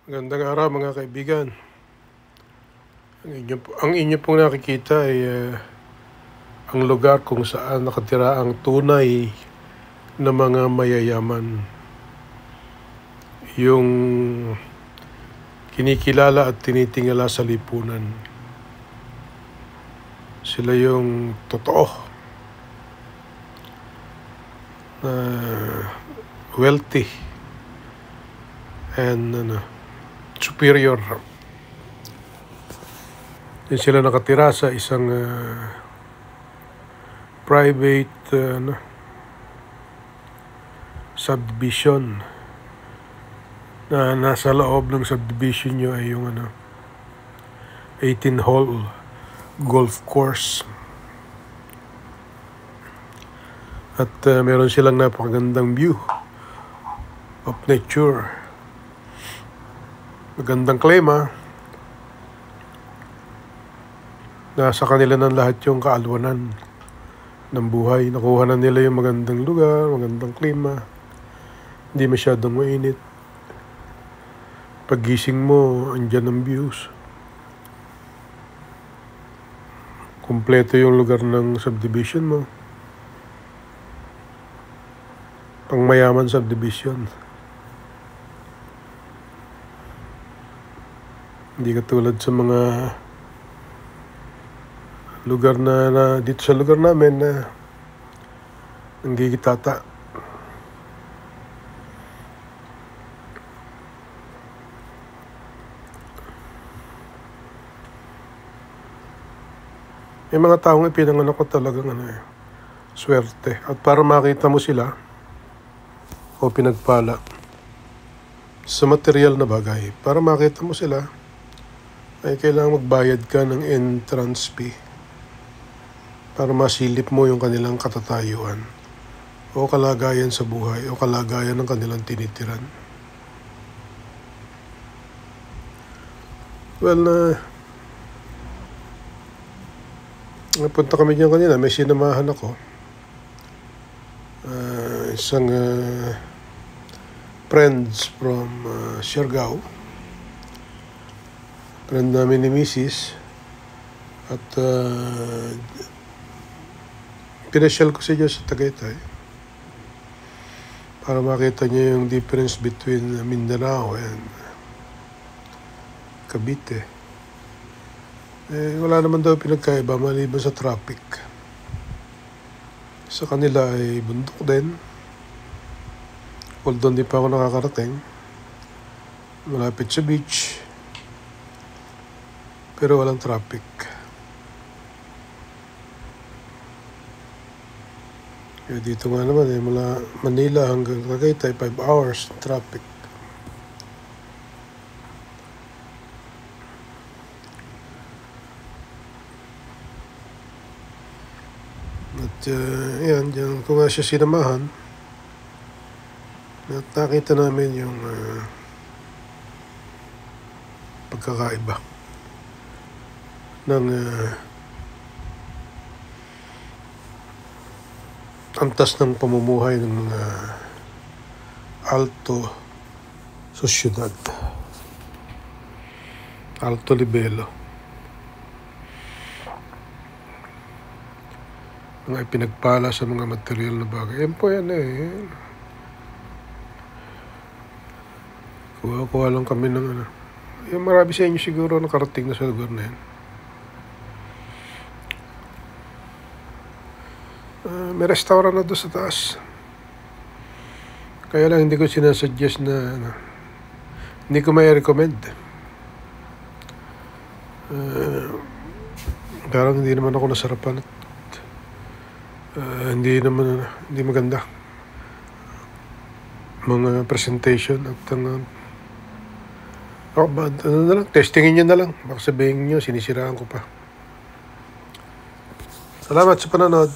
Magandang araw mga kaibigan. Ang inyo pong nakikita ay ang lugar kung saan nakatira ang tunay na mga mayayaman. Yung kinikilala at tinitingala sa lipunan. Sila yung totoo na wealthy and superior. Yan sila nakatira sa isang private subdivision na nasa loob ng subdivision nyo ay yung 18-hole golf course. At meron silang napakagandang view of nature. Magandang klima. Nasa kanila ng lahat yung kaalwanan ng buhay. Nakuha na nila yung magandang lugar, magandang klima. Hindi masyadong mainit. Paggising mo, andyan ang views. Kumpleto yung lugar ng subdivision mo. Pangmayaman subdivision. Hindi katulad sa mga lugar na dito sa lugar namin na nanggigitata. May mga taong ipinanganak ko talagang swerte. At para makita mo sila o pinagpala sa material na bagay, para makita mo sila ay kailangan magbayad ka ng entrance fee para masilip mo yung kanilang katatayuan o kalagayan sa buhay o kalagayan ng kanilang tinitiran. Well, napunta kami diyan kanina, may sinamahan ako. Isang friends from Siargao. Friend namin ni Mrs. At pinasyal ko siya sa Tagaytay para makita niya yung difference between Mindanao and Cavite. Wala naman daw pinagkaiba maliban sa traffic. Sa kanila ay bundok din. Although hindi pa ako nakakarating. Malapit sa beach. Pero walang traffic. Dito nga naman mula Manila hanggang Tagaytay 5 hours traffic. At yan ko nga siya sinamahan. At nakita namin yung pagkakaiba ng antas ng pamumuhay ng mga alto sosyedad, alto libelo, mga ipinagpala sa mga material na bagay. Yan po yan kuha lang kami ng yung marami sa inyo siguro nakarating na sa lugar na yan. May restaurant na doon sa taas. Kaya lang hindi ko sinasuggest na hindi ko may recommend. Parang hindi naman ako nasarapan at hindi maganda mga presentation at testingin nyo na lang. Baka sabihin nyo sinisiraan ko pa. Salamat sa panonood.